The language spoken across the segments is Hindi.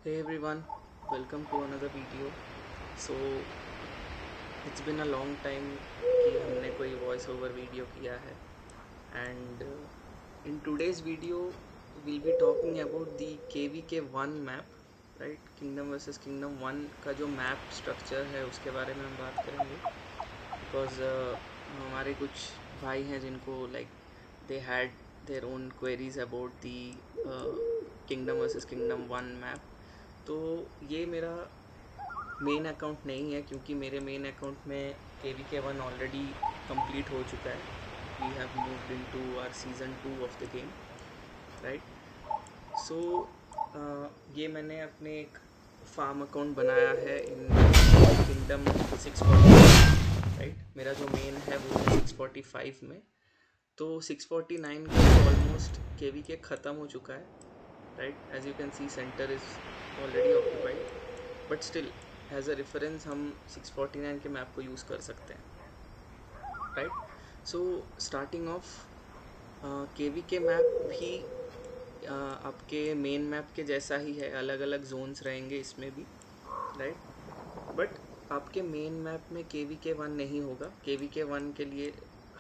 Hey everyone, welcome to another video. So it's been a long time कि हमने कोई वॉइस ओवर वीडियो किया है and in today's video we'll be talking about the KVK1 map, right? Kingdom versus Kingdom 1 का जो मैप स्ट्रक्चर है उसके बारे में हम बात करेंगे because हमारे कुछ भाई हैं जिनको like they had their own queries about the Kingdom versus Kingdom 1 map. तो ये मेरा मेन अकाउंट नहीं है क्योंकि मेरे मेन अकाउंट में KVK1 ऑलरेडी कंप्लीट हो चुका है. We have moved into our season 2 of the game, right. So ये मैंने अपने एक फार्म अकाउंट बनाया है इन किंगडम 645, राइट. मेरा जो मेन है वो है 645 में. तो 649 का ऑलमोस्ट KVK ख़त्म हो चुका है, right. As you can see centre is already occupied, but still as a reference हम 649 के मैप को यूज़ कर सकते हैं, right. So starting of KVK map भी आपके मेन मैप के जैसा ही है. अलग अलग जोन्स रहेंगे इसमें भी, राइट. बट आपके मेन मैप में KVK1 नहीं होगा. KVK1 के लिए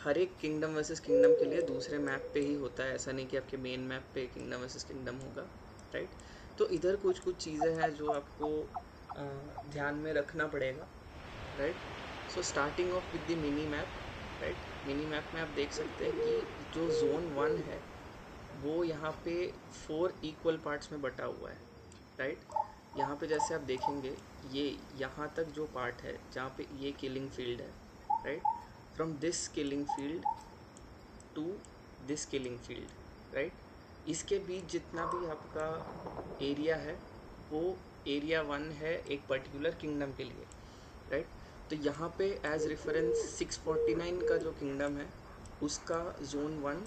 हर एक किंगडम वर्सेस किंगडम के लिए दूसरे मैप पे ही होता है. ऐसा नहीं कि आपके मेन मैप पे किंगडम वर्सेस किंगडम होगा, राइट. तो इधर कुछ कुछ चीज़ें हैं जो आपको ध्यान में रखना पड़ेगा, right. So starting of with the mini map, right. Mini map में आप देख सकते हैं कि जो जोन 1 है वो यहाँ पे 4 इक्वल पार्ट्स में बटा हुआ है, राइट. यहाँ पे जैसे आप देखेंगे ये यहाँ तक जो पार्ट है जहाँ पे ये किलिंग फील्ड है, right. From this killing field to this killing field, right. इसके बीच जितना भी आपका एरिया है वो एरिया 1 है एक पर्टिकुलर किंगडम के लिए, राइट. तो यहाँ पे एज रेफरेंस 649 का जो किंगडम है उसका जोन 1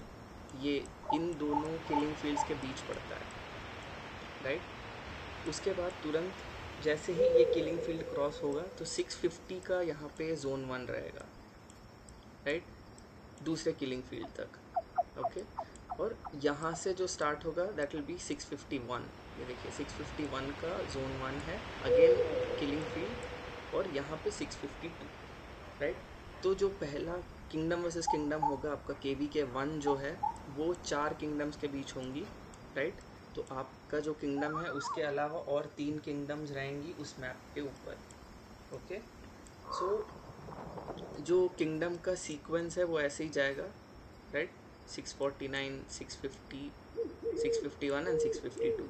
ये इन दोनों किलिंग फील्ड्स के बीच पड़ता है, राइट. उसके बाद तुरंत जैसे ही ये किलिंग फील्ड क्रॉस होगा तो 650 का यहाँ पे जोन 1 रहेगा, राइट, दूसरे किलिंग फील्ड तक, ओके. और यहाँ से जो स्टार्ट होगा दैट विल बी 651. ये देखिए 651 का जोन 1 है, अगेन किलिंग फील्ड, और यहाँ पे 652, राइट. तो जो पहला किंगडम वर्सेस किंगडम होगा आपका KVK1 जो है वो 4 किंगडम्स के बीच होंगी, राइट. तो आपका जो किंगडम है उसके अलावा और 3 किंगडम्स रहेंगी उस मैप के ऊपर, ओके. सो जो किंगडम का सीक्वेंस है वो ऐसे ही जाएगा, राइट. 649, 650, 651 एंड 652.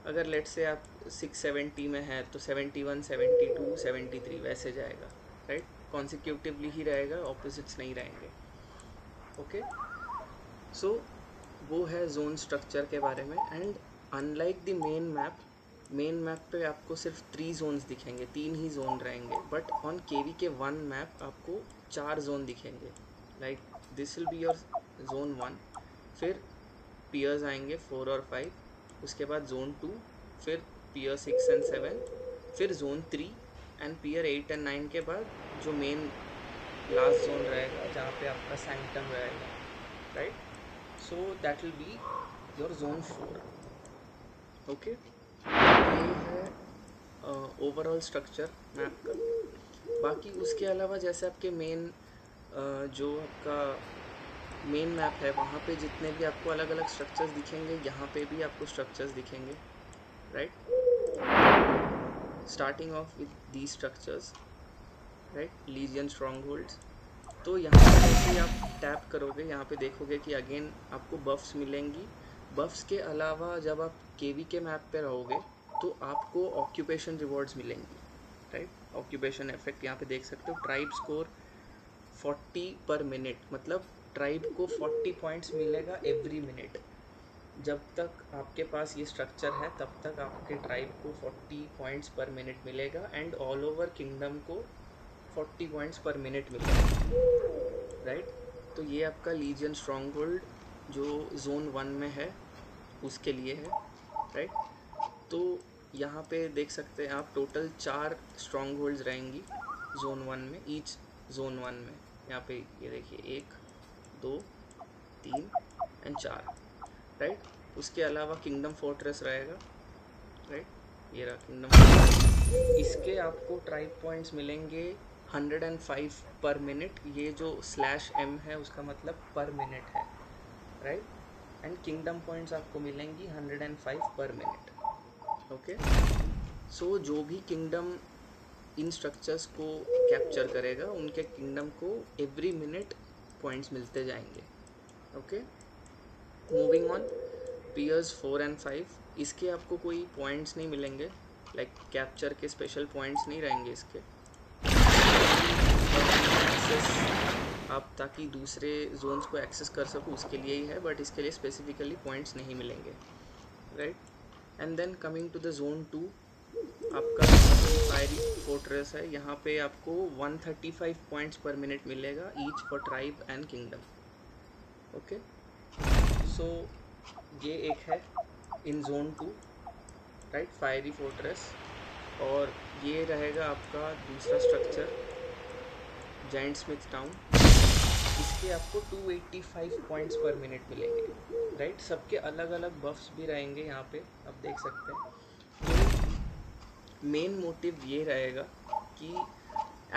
अगर लेट से आप 670 में है तो 71, 72, 73 वैसे जाएगा, राइट. कॉन्सिक्यूटिवली ही रहेगा, ऑपोजिट्स नहीं रहेंगे, ओके. सो वो है जोन स्ट्रक्चर के बारे में. And unlike the main map पे आपको सिर्फ 3 जोन्स दिखेंगे, 3 ही जोन रहेंगे. बट ऑन KVK1 मैप आपको 4 जोन दिखेंगे. Like this will be your zone 1, फिर पियर्स आएंगे 4 और 5, उसके बाद जोन 2, फिर पियर 6 एंड 7, फिर जोन 3 एंड पियर 8 एंड 9 के बाद जो मेन लास्ट जोन रहेगा जहाँ पे आपका सैंक्टम रहेगा, right. So that will be your zone 4, okay. ये है ओवरऑल स्ट्रक्चर मैप का. बाकी उसके अलावा जैसे आपके मेन जो आपका मेन मैप है वहाँ पे जितने भी आपको अलग अलग स्ट्रक्चर्स दिखेंगे यहाँ पे भी आपको स्ट्रक्चर्स दिखेंगे, right. Starting of with the structures, right. Lesion strong holds. तो यहाँ पे जैसे आप टैप करोगे यहाँ पे देखोगे कि अगेन आपको बफ्स मिलेंगी. बफ्स के अलावा जब आप KVK मैप पे रहोगे तो आपको ऑक्यूपेशन रिवॉर्ड्स मिलेंगी, राइट. ऑक्यूपेशन इफेक्ट यहाँ पे देख सकते हो. ट्राइब स्कोर 40 पर मिनट, मतलब ट्राइब को 40 पॉइंट्स मिलेगा एवरी मिनट. जब तक आपके पास ये स्ट्रक्चर है तब तक आपके ट्राइब को 40 पॉइंट्स पर मिनट मिलेगा. एंड ऑल ओवर किंगडम को 40 पॉइंट्स पर मिनट मिलेगा, राइट. तो ये आपका लीजियन स्ट्रॉन्ग होल्ड जो जोन 1 में है उसके लिए है, राइट. तो यहाँ पे देख सकते हैं आप टोटल 4 स्ट्रॉन्ग होल्ड्स रहेंगी जोन 1 में, ईच जोन 1 में. यहाँ पे ये देखिए 1, 2, 3 एंड 4, राइट. उसके अलावा किंगडम फोर्ट्रेस रहेगा, राइट. ये रहा किंगडम। इसके आपको ट्राइब पॉइंट्स मिलेंगे 105 पर मिनट। ये जो /m है उसका मतलब पर मिनट है, राइट। एंड किंगडम पॉइंट्स आपको मिलेंगी 105 पर मिनट। ओके, सो जो भी किंगडम इन स्ट्रक्चर्स को कैप्चर करेगा उनके किंगडम को एवरी मिनट पॉइंट्स मिलते जाएंगे। Okay, moving on, piers 4 and 5, इसके आपको कोई पॉइंट्स नहीं मिलेंगे, लाइक कैप्चर के स्पेशल पॉइंट्स नहीं रहेंगे इसके। एक्सेस आप ताकि दूसरे जोन्स को एक्सेस कर सको उसके लिए ही है, बट इसके लिए स्पेसिफिकली पॉइंट्स नहीं मिलेंगे, right. And then coming to the zone 2, आपका फायरी फोर्ट्रेस है। यहाँ पे आपको 135 पॉइंट्स पर मिनट मिलेगा each for tribe and kingdom. Okay, so ये एक है in zone 2, right, fiery fortress. और ये रहेगा आपका दूसरा स्ट्रक्चर, जायंट स्मिथ टाउन। इसके आपको 285 पॉइंट्स पर मिनट मिलेंगे, राइट। सबके अलग अलग बफ्स भी रहेंगे यहाँ पे, आप देख सकते हैं। तो मेन मोटिव ये रहेगा कि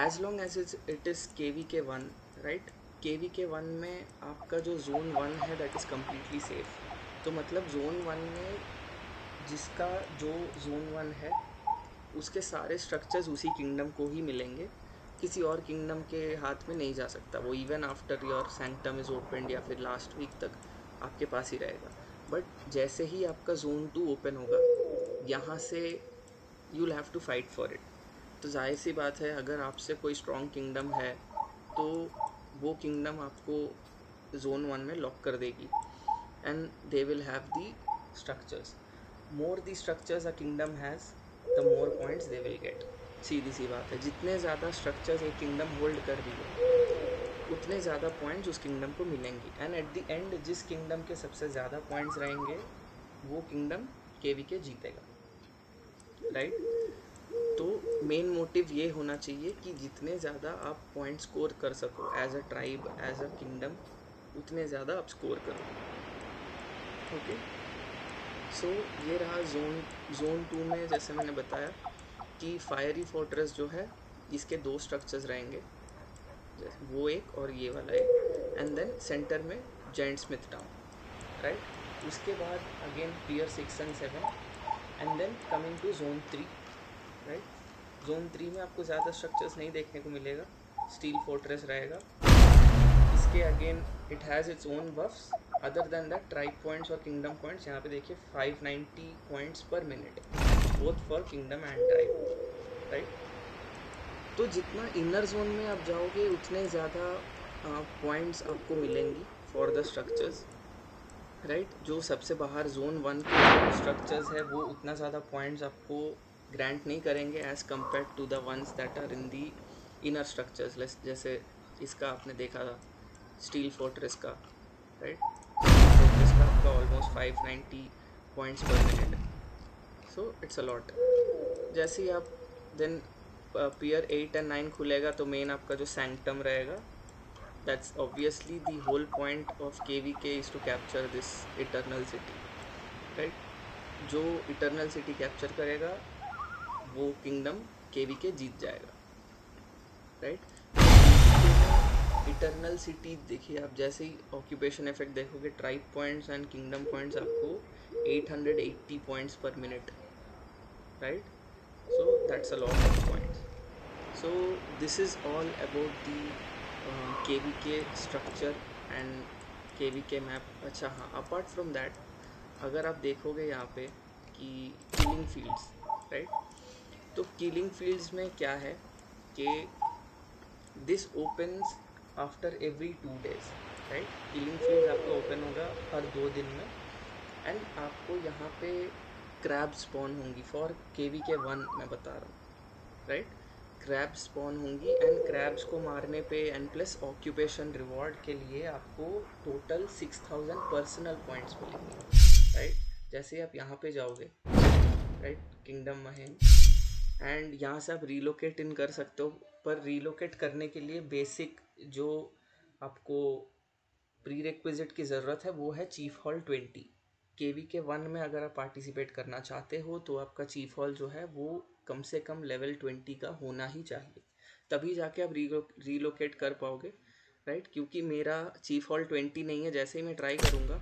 as long as it is KVK1, right, KVK1 में आपका जो जोन 1 है दैट इज़ कम्प्लीटली सेफ। तो मतलब जोन 1 में जिसका जो जोन 1 है उसके सारे स्ट्रक्चर्स उसी किंगडम को ही मिलेंगे, किसी और किंगडम के हाथ में नहीं जा सकता वो, even after your sanctum is opened या फिर लास्ट वीक तक आपके पास ही रहेगा। बट जैसे ही आपका जोन 2 ओपन होगा, यहाँ से you will have to fight for it. तो जाहिर सी बात है, अगर आपसे कोई स्ट्रॉन्ग किंगडम है तो वो किंगडम आपको जोन 1 में लॉक कर देगी, and they will have the structures. More the structures a kingdom has, the more points they will get. सीधी सी बात है, जितने ज़्यादा स्ट्रक्चर्स एक किंगडम होल्ड कर रही है उतने ज़्यादा पॉइंट्स उस किंगडम को मिलेंगी, एंड एट द एंड जिस किंगडम के सबसे ज़्यादा पॉइंट्स रहेंगे वो किंगडम KVK जीतेगा, राइट। तो मेन मोटिव ये होना चाहिए कि जितने ज़्यादा आप पॉइंट स्कोर कर सको as a tribe, as a kingdom, उतने ज़्यादा आप स्कोर करो। ओके, सो ये रहा जोन 2 में। जैसे मैंने बताया कि फायरी फोर्ट्रेस जो है इसके 2 स्ट्रक्चर्स रहेंगे, जैसे वो एक और ये वाला एक, एंड देन सेंटर में जायंट स्मिथ टाउन, राइट। उसके बाद again pier 6 and 7, and then coming to zone 3, right. Zone 3 में आपको ज़्यादा स्ट्रक्चर्स नहीं देखने को मिलेगा, स्टील फोर्ट्रेस रहेगा। इसके again it has its own बफ्स, other than that tribe points और किंगडम पॉइंट्स यहाँ पे देखिए 590 पॉइंट्स पर minute, both for kingdom and tribe, right. तो जितना इनर जोन में आप जाओगे उतने ज़्यादा पॉइंट्स आपको मिलेंगी फॉर द स्ट्रक्चर्स, राइट। जो सबसे बाहर जोन 1 के स्ट्रक्चर्स है वो उतना ज़्यादा पॉइंट्स आपको ग्रांट नहीं करेंगे as compare to the ones that are in the inner structures. जैसे इसका आपने देखा था स्टील फोर्ट्रेस का, राइट। स्टील फोर्ट्रेस का आपका ऑलमोस्ट 590 पॉइंट्स पर minute, so it's a lot. जैसे ही आप देन पियर 8 एंड 9 खुलेगा तो मेन आपका जो सैंक्टम रहेगा, that's obviously the whole point of KVK is to capture this eternal city, right। जो इटर्नल सिटी कैप्चर करेगा वो किंगडम KVK जीत जाएगा, राइट। इटर्नल सिटी देखिए आप, जैसे ही ऑक्यूपेशन इफेक्ट देखोगे, tribe points and kingdom points आपको 880 पॉइंट्स पर minute, right. so that's a lot of points. So this is all about the KVK structure and KVK map। अच्छा हाँ, अपार्ट फ्रॉम दैट अगर आप देखोगे यहाँ पे कि किलिंग फील्ड्स, राइट, तो किलिंग फील्ड्स में क्या है कि this opens after every 2 days, right. Killing fields आपका ओपन होगा हर 2 दिन में, एंड आपको यहाँ पे क्रैब स्पॉन होंगी फॉर KVK1 मैं बता रहा हूँ, राइट। क्रैब स्पॉन होंगी एंड क्रैब्स को मारने पे एंड प्लस ऑक्यूपेशन रिवॉर्ड के लिए आपको टोटल 6000 पर्सनल पॉइंट्स मिलेंगे, राइट। जैसे आप यहाँ पे जाओगे, राइट, किंगडम महेम, एंड यहाँ से आप रीलोकेट इन कर सकते हो, पर रीलोकेट करने के लिए बेसिक जो आपको प्री रिक्विजिट की ज़रूरत है वो है चीफ हॉल 20, केवी के 1 में अगर आप पार्टिसिपेट करना चाहते हो तो आपका चीफ हॉल जो है वो कम से कम लेवल 20 का होना ही चाहिए, तभी जाके आप रीलोकेट कर पाओगे, राइट। क्योंकि मेरा चीफ हॉल 20 नहीं है, जैसे ही मैं ट्राई करूँगा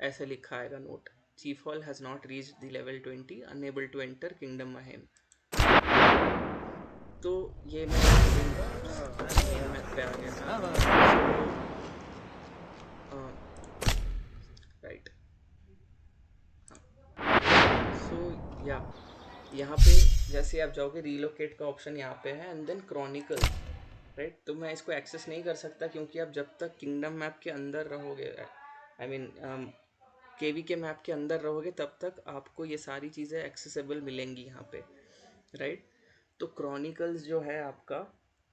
ऐसे लिखा आएगा note, chief hall has not reach the level 20, unable to enter kingdom mayhem. तो ये मैं मेन मैप पे आ गया था, राइट। सो या यहाँ पे जैसे आप जाओगे रीलोकेट का ऑप्शन यहाँ पे है, एंड देन क्रॉनिकल, राइट। तो मैं इसको एक्सेस नहीं कर सकता क्योंकि आप जब तक किंगडम मैप के अंदर रहोगे, आई मीन केवी के मैप के अंदर रहोगे, तब तक आपको ये सारी चीज़ें एक्सेसिबल मिलेंगी यहाँ पे, राइट। तो क्रॉनिकल्स जो है आपका,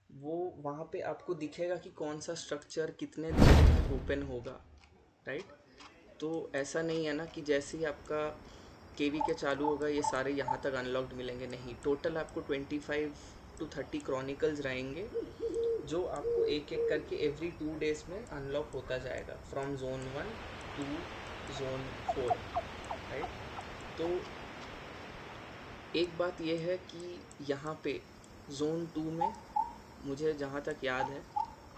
वो वहाँ पे आपको दिखेगा कि कौन सा स्ट्रक्चर कितने दिन में ओपन होगा, राइट। तो ऐसा नहीं है ना कि जैसे ही आपका केवी के चालू होगा ये सारे यहाँ तक अनलॉक्ड मिलेंगे, नहीं। टोटल आपको 25 to 30 क्रॉनिकल्स रहेंगे जो आपको एक एक करके एवरी 2 days में अनलॉक होता जाएगा, from zone 1 to zone 4, right. तो एक बात ये है कि यहाँ पे जोन 2 में मुझे जहाँ तक याद है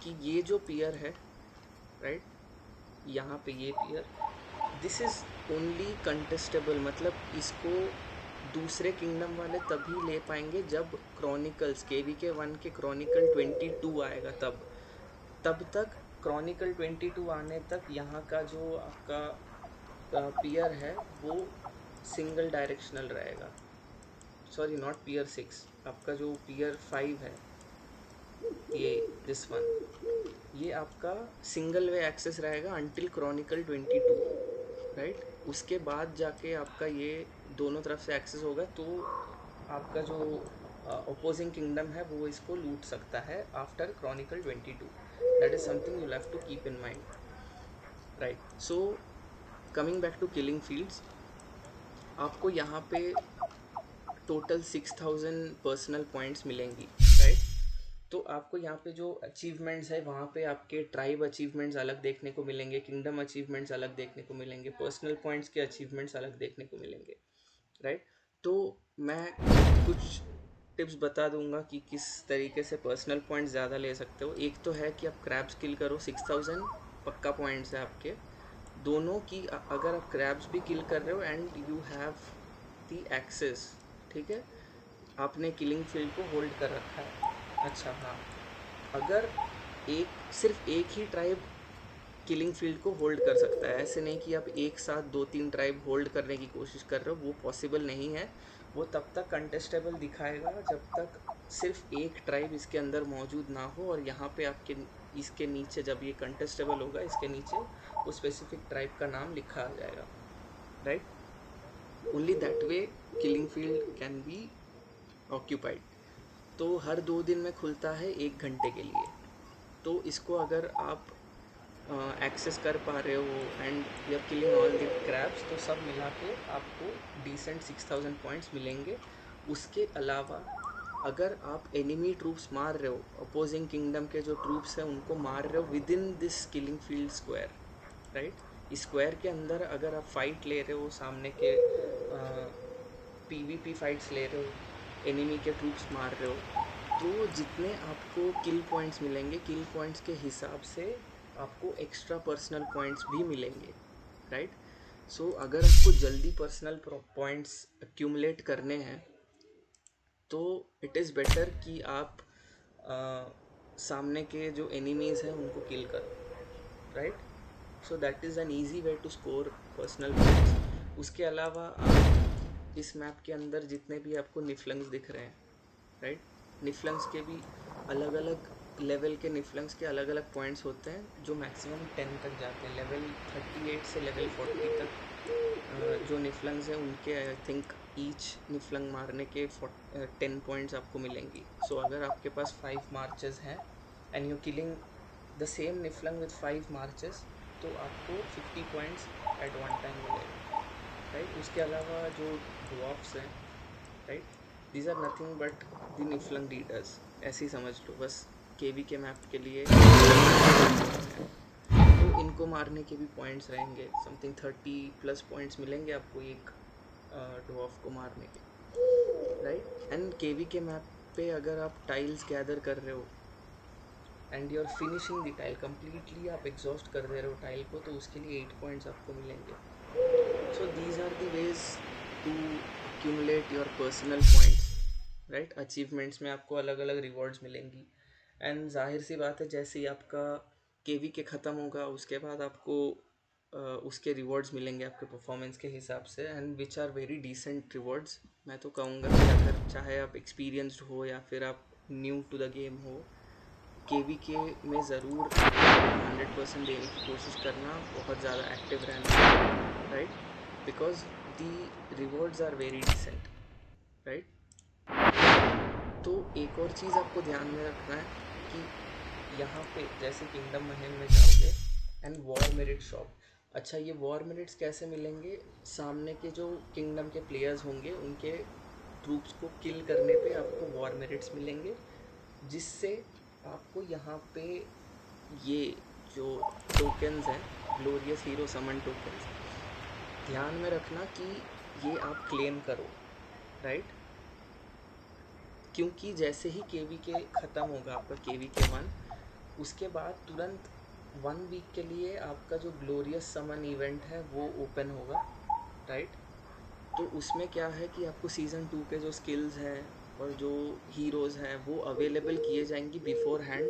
कि ये जो पियर है, राइट, यहाँ पे ये पियर, दिस इज़ ओनली कंटेस्टेबल, मतलब इसको दूसरे किंगडम वाले तभी ले पाएंगे जब क्रॉनिकल्स केवी के 1 के क्रॉनिकल 22 आएगा, तब तक क्रॉनिकल 22 आने तक यहाँ का जो आपका पियर है वो सिंगल डायरेक्शनल रहेगा, सॉरी नॉट पियर 6, आपका जो पियर 5 है, ये दिस वन, ये आपका सिंगल वे एक्सेस रहेगा अंटिल क्रॉनिकल 22, राइट। उसके बाद जाके आपका ये दोनों तरफ से एक्सेस होगा, तो आपका जो अपोजिंग किंगडम है वो इसको लूट सकता है after chronicle 22, that is something you have to keep in mind, right. So coming back to killing fields, आपको यहाँ पे टोटल 6000 पर्सनल पॉइंट्स मिलेंगी, राइट। तो आपको यहाँ पे जो अचीवमेंट्स है वहाँ पे आपके ट्राइब अचीवमेंट्स अलग देखने को मिलेंगे, किंगडम अचीवमेंट्स अलग देखने को मिलेंगे, पर्सनल पॉइंट्स के अचीवमेंट्स अलग देखने को मिलेंगे, राइट। तो मैं कुछ टिप्स बता दूंगा कि किस तरीके से पर्सनल पॉइंट्स ज़्यादा ले सकते हो। एक तो है कि आप क्रैब्स किल करो, 6000 पक्का पॉइंट्स है आपके दोनों की, अगर आप क्रैब्स भी किल कर रहे हो and you have the access, ठीक है, आपने किलिंग फील्ड को होल्ड कर रखा है। अच्छा हाँ, अगर सिर्फ एक ही ट्राइब किलिंग फील्ड को होल्ड कर सकता है, ऐसे नहीं कि आप एक साथ 2-3 ट्राइब होल्ड करने की कोशिश कर रहे हो, वो पॉसिबल नहीं है। वो तब तक कंटेस्टेबल दिखाएगा जब तक सिर्फ एक ट्राइब इसके अंदर मौजूद ना हो, और यहाँ पे आपके इसके नीचे जब ये कंटेस्टेबल होगा इसके नीचे वो स्पेसिफिक ट्राइब का नाम लिखा आ जाएगा, right. Only that way killing field can be occupied. तो हर 2 दिन में खुलता है 1 घंटे के लिए, तो इसको अगर आप एक्सेस कर पा रहे हो and you are killing all the crabs, तो सब मिला के आपको डिसेंट 6000 पॉइंट्स मिलेंगे। उसके अलावा अगर आप एनिमी ट्रूप्स मार रहे हो, अपोजिंग किंगडम के जो ट्रूप्स हैं उनको मार रहे हो with in this killing field square, right, इस स्क्वायर के अंदर अगर आप फाइट ले रहे हो, सामने के पीवीपी फाइट्स ले रहे हो, एनिमी के ट्रूप्स मार रहे हो, तो जितने आपको किल पॉइंट्स मिलेंगे, किल पॉइंट्स के हिसाब से आपको एक्स्ट्रा पर्सनल पॉइंट्स भी मिलेंगे, राइट। सो अगर आपको जल्दी पर्सनल पॉइंट्स एक्यूमुलेट करने हैं तो इट इज़ बेटर कि आप सामने के जो एनिमीज़ हैं उनको किल करो, right. So that is an easy way to score personal points. उसके अलावा आप इस मैप के अंदर जितने भी आपको निफ्लंग्स दिख रहे हैं, राइट, निफ्लंग्स के भी अलग अलग लेवल के निफ्लंग्स के अलग अलग पॉइंट्स होते हैं जो मैक्सिमम 10 तक जाते हैं, लेवल 38 से लेवल 40 तक जो निफ्लंग्स हैं उनके आई थिंक ईच निफ्लंग मारने के 10 पॉइंट्स आपको मिलेंगी। सो अगर आपके पास 5 मार्चेस हैं and you killing the same Niflung with 5 marches, तो आपको 50 पॉइंट्स एट वन टाइम मिलेगा, राइट। उसके अलावा जो ड्वार्फ्स हैं, right, these are nothing but the Niflung leaders, ऐसे ही समझ लो, बस केवी के मैप के लिए। तो इनको मारने के भी पॉइंट्स रहेंगे, समथिंग 30+ पॉइंट्स मिलेंगे आपको एक ड्वार्फ को मारने के, राइट। एंड केवी के मैप पे अगर आप टाइल्स गैदर कर रहे हो and you are finishing the tile completely, आप एग्जॉस्ट कर दे रहे हो टाइल को, तो उसके लिए 8 पॉइंट्स आपको मिलेंगे। So these are the ways to accumulate your personal points, right. Achievements में आपको अलग अलग रिवॉर्ड्स मिलेंगी। एंड जाहिर सी बात है, जैसे ही आपका केवी के ख़त्म होगा उसके बाद आपको उसके रिवॉर्ड्स मिलेंगे आपके परफॉर्मेंस के हिसाब से, and which are very decent rewards. मैं तो कहूँगा कि अगर चाहे आप एक्सपीरियंस्ड हो या फिर आप न्यू टू द गेम हो, केवी के में ज़रूर 100% देने की कोशिश करना, बहुत ज़्यादा एक्टिव रहना, right, because the rewards are very decent, right. तो एक और चीज़ आपको ध्यान में रखना है कि यहाँ पे जैसे किंगडम महल में जाओगे एंड वॉर मेरिट शॉप, अच्छा ये वॉर मेरिट्स कैसे मिलेंगे? सामने के जो किंगडम के प्लेयर्स होंगे उनके ट्रूप्स को किल करने पे आपको वॉर मेरिट्स मिलेंगे, जिससे आपको यहाँ पे ये जो टोकन्स हैं, ग्लोरियस हीरो समन टोकन्स, ध्यान में रखना कि ये आप क्लेम करो, राइट। क्योंकि जैसे ही केवी के ख़त्म होगा आपका केवी के 1, उसके बाद तुरंत 1 वीक के लिए आपका जो ग्लोरियस समन इवेंट है वो ओपन होगा, राइट। तो उसमें क्या है कि आपको सीज़न 2 के जो स्किल्स हैं और जो हीरोज़ हैं वो अवेलेबल किए जाएंगी बिफोर हैंड।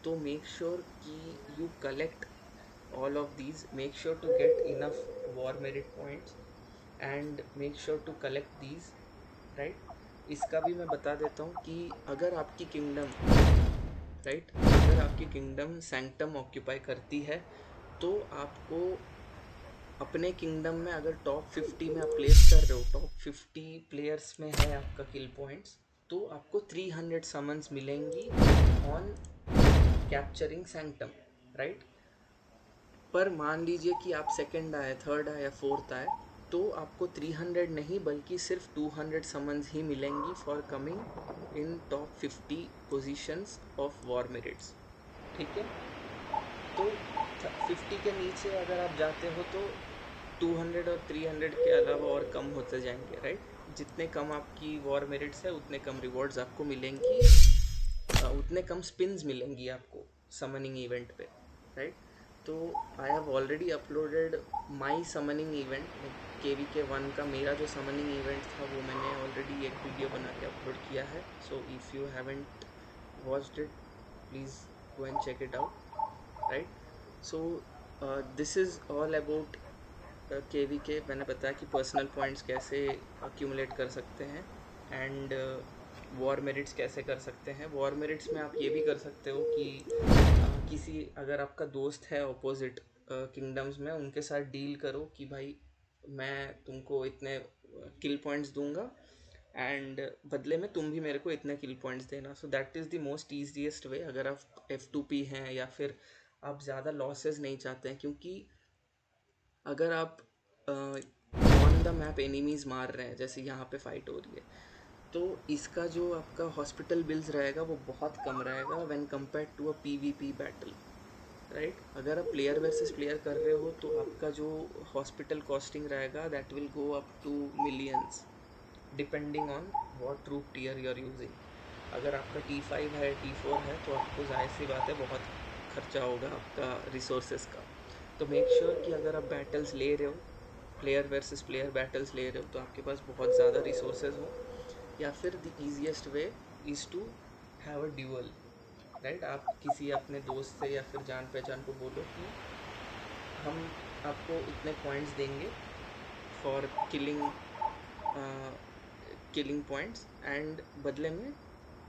तो मेक श्योर कि you collect all of these, make sure to get enough war merit points and make sure to collect these, right। इसका भी मैं बता देता हूँ कि अगर आपकी किंगडम, राइट, अगर आपकी किंगडम सैंक्टम ऑक्यूपाई करती है तो आपको अपने किंगडम में अगर टॉप 50 में आप प्लेस कर रहे हो, टॉप 50 प्लेयर्स में है आपका किल पॉइंट्स, तो आपको 300 समन्स मिलेंगी ऑन कैप्चरिंग सैंक्टम, राइट। पर मान लीजिए कि आप सेकंड आए, थर्ड आए या फोर्थ आए, तो आपको 300 नहीं बल्कि सिर्फ 200 समन्स ही मिलेंगी for coming in top 50 positions of war merits, ठीक है। तो 50 के नीचे अगर आप जाते हो तो 200 और 300 के अलावा और कम होते जाएंगे, राइट। जितने कम आपकी वॉर मेरिट्स है उतने कम रिवॉर्ड्स आपको मिलेंगी, उतने कम स्पिन्स मिलेंगी आपको समनिंग इवेंट पे, राइट। तो I have already uploaded my summoning event, KvK 1 का मेरा जो समनिंग इवेंट था वो मैंने ऑलरेडी एक वीडियो बना के अपलोड किया है। So if you haven't watched it, please go and check it out, right. So this is all about KvK. मैंने बताया कि पर्सनल पॉइंट्स कैसे अक्यूमुलेट कर सकते हैं एंड वॉर मेरिट्स कैसे कर सकते हैं। वॉर मेरिट्स में आप ये भी कर सकते हो कि किसी, अगर आपका दोस्त है अपोजिट किंगडम्स में, उनके साथ डील करो कि भाई मैं तुमको इतने किल पॉइंट्स दूंगा एंड बदले में तुम भी मेरे को इतने किल पॉइंट्स देना। सो that is the most easiest वे अगर आप F2P हैं या फिर आप ज़्यादा लॉसेस नहीं चाहते हैं। क्योंकि अगर आप ऑन द मैप एनिमीज़ मार रहे हैं, जैसे यहाँ पे फाइट हो रही है, तो इसका जो आपका हॉस्पिटल बिल्स रहेगा वो बहुत कम रहेगा when compared to a PvP battle, right. अगर आप प्लेयर वर्सेस प्लेयर कर रहे हो तो आपका जो हॉस्पिटल कॉस्टिंग रहेगा that will go up to millions depending on what troop tier you are using. अगर आपका T5 है, T4 है, तो आपको जाहिर सी बात है बहुत खर्चा होगा आपका रिसोर्सेज का। तो मेक श्योर कि अगर आप बैटल्स ले रहे हो, प्लेयर वर्सेस प्लेयर बैटल्स ले रहे हो, तो आपके पास बहुत ज़्यादा रिसोर्सेज हो। या फिर the easiest way is to have a duel, right. आप किसी अपने दोस्त से या फिर जान पहचान को बोलो कि हम आपको इतने पॉइंट्स देंगे फॉर किलिंग पॉइंट्स एंड बदले में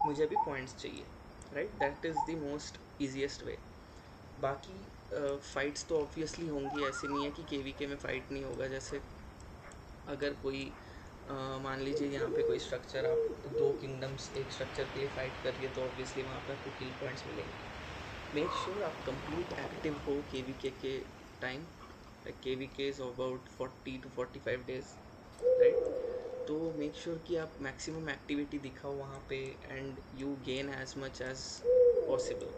मुझे भी पॉइंट्स चाहिए, right. That is the most easiest way. बाकी फ़ाइट्स तो ऑब्वियसली होंगी, ऐसे नहीं है कि केवीके में फ़ाइट नहीं होगा। जैसे अगर कोई मान लीजिए यहाँ पे कोई स्ट्रक्चर, आप दो किंगडम्स एक स्ट्रक्चर के लिए फ़ाइट कर रही है, तो ऑब्वियसली वहाँ पे आपको किल पॉइंट्स मिलेंगे। मेक श्योर आप कंप्लीट एक्टिव हो केवीके के time. KVK is about 40 to 45 days, right. तो मेक श्योर कि आप मैक्सिमम एक्टिविटी दिखाओ वहाँ पे and you gain as much as possible,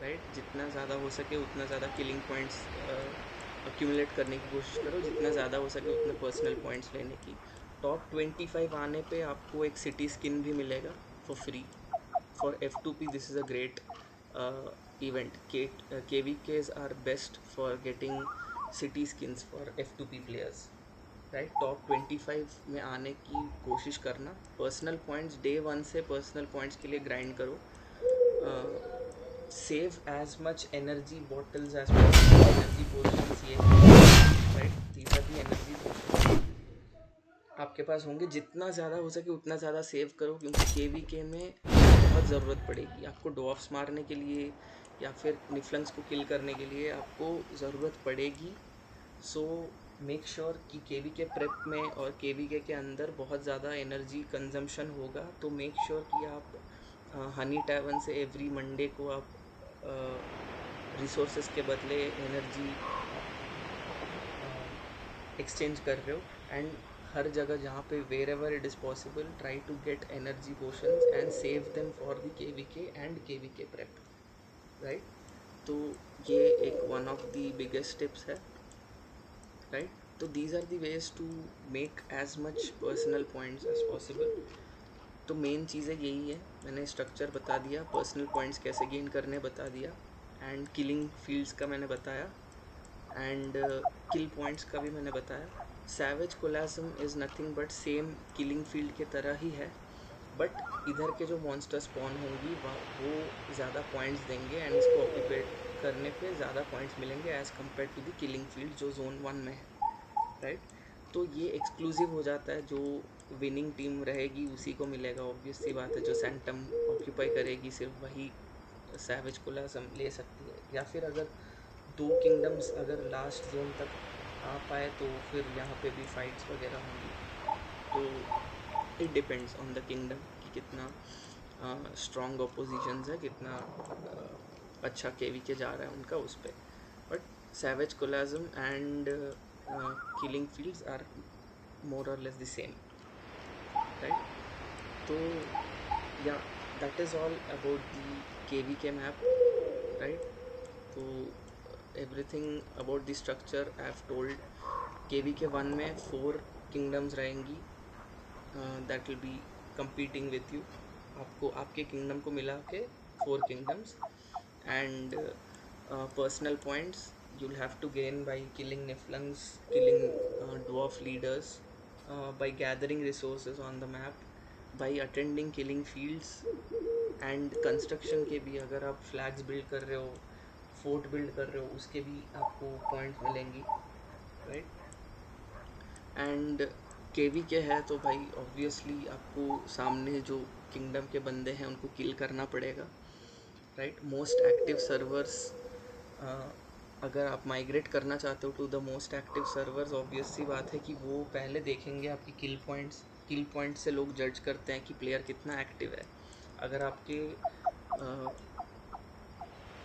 right. जितना ज़्यादा हो सके उतना ज़्यादा किलिंग पॉइंट्स अक्यूमुलेट करने की कोशिश करो, जितना ज़्यादा हो सके उतने पर्सनल पॉइंट्स लेने की। टॉप 25 आने पे आपको एक सिटी स्किन भी मिलेगा for free. For F2P this is a great event. KVKs are best for getting city skins for F2P players, right. Top 25 में आने की कोशिश करना। पर्सनल पॉइंट्स डे 1 से पर्सनल पॉइंट्स के लिए ग्राइंड करो। Save as much energy bottles as possible, energy potions, ये right, these are the energy potions आपके पास होंगे। जितना ज़्यादा हो सके उतना ज़्यादा सेव करो, क्योंकि KVK में बहुत ज़रूरत पड़ेगी आपको। डॉफ्स मारने के लिए या फिर निफ्लंग्स को किल करने के लिए आपको ज़रूरत पड़ेगी। सो मेक श्योर कि KVK प्रेप में और KVK के अंदर बहुत ज़्यादा एनर्जी कंजम्पशन होगा। तो मेक श्योर कि आप हनी टैवन से एवरी मंडे को आप रिसोर्सेज के बदले एनर्जी एक्सचेंज कर रहे हो। एंड हर जगह जहाँ पे wherever it is possible, try to get energy potions and save them for the KVK and KVK prep, right. तो ये एक one of the biggest tips है, राइट। तो these are the ways to make as much personal points as possible. तो मेन चीज़ें यही है, मैंने स्ट्रक्चर बता दिया, पर्सनल पॉइंट्स कैसे गेन करने बता दिया, एंड किलिंग फील्ड्स का मैंने बताया, एंड किल पॉइंट्स का भी मैंने बताया। Savage colosseum is nothing but same killing field के तरह ही है, बट इधर के जो मॉन्स्टर स्पॉन होंगी वो ज़्यादा पॉइंट्स देंगे एंड इसको ऑक्यूपेट करने पे ज़्यादा पॉइंट्स मिलेंगे as compare to the killing field जो जोन 1 में है, राइट। तो ये एक्सक्लूसिव हो जाता है, जो विनिंग टीम रहेगी उसी को मिलेगा। ऑब्वियस सी बात है, जो सैंटम ऑक्यूपाई करेगी सिर्फ वही सैवेज कोलासम ले सकती है। या फिर अगर 2 किंगडम्स अगर लास्ट जोन तक आ पाए तो फिर यहाँ पे भी फाइट्स वगैरह होंगी। तो it depends on the kingdom कि कितना स्ट्रॉन्ग अपोजिशंस है, कितना अच्छा KVK जा रहा है उनका उस पर। But savage colosseum and killing fields are more or less the same, right? So yeah, that is all about the KVK map, right? So everything about the structure I have told. KVK 1 में 4 kingdoms रहेंगी that will be competing with you. आपको आपके kingdom को मिला के 4 kingdoms, and personal points you'll have to gain by killing Niflungs, killing dwarf leaders, by gathering resources on the map, by attending killing fields, and construction के भी अगर आप फ्लैग्स बिल्ड कर रहे हो, फोर्ट बिल्ड कर रहे हो, उसके भी आपको पॉइंट्स मिलेंगी, राइट। एंड KVK है तो भाई ऑब्वियसली आपको सामने जो किंगडम के बंदे हैं उनको किल करना पड़ेगा, राइट। मोस्ट एक्टिव सर्वर्स, अगर आप माइग्रेट करना चाहते हो to the most active servers, obvious सी बात है कि वो पहले देखेंगे आपकी किल पॉइंट्स। किल पॉइंट से लोग जज करते हैं कि प्लेयर कितना एक्टिव है। अगर आपके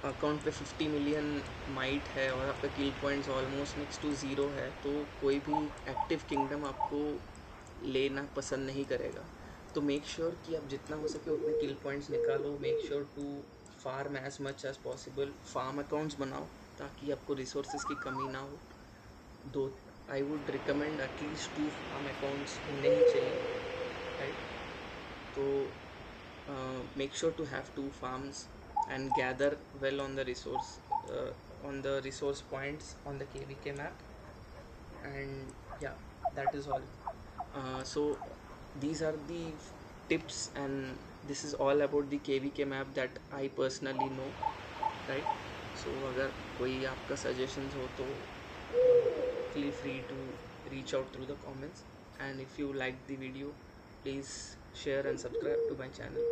अकाउंट पे 50 मिलियन माइट है और आपका kill points almost next to zero है, तो कोई भी एक्टिव किंगडम आपको लेना पसंद नहीं करेगा। तो मेक श्योर कि आप जितना हो सके उतने किल पॉइंट्स निकालो। Make sure to farm as much as possible. Farm accounts बनाओ ताकि आपको रिसोर्सेज की कमी ना हो। दो, I would recommend at least 2 farm accounts होने ही चाहिए, राइट। तो make sure to have 2 farms and gather well on the resource points on the KVK map. And yeah, that is all. So these are the tips, and this is all about the KVK map that I personally know, right? So अगर कोई आपका suggestions हो तो feel free to reach out through the comments, and if you like the video, please share and subscribe to my channel.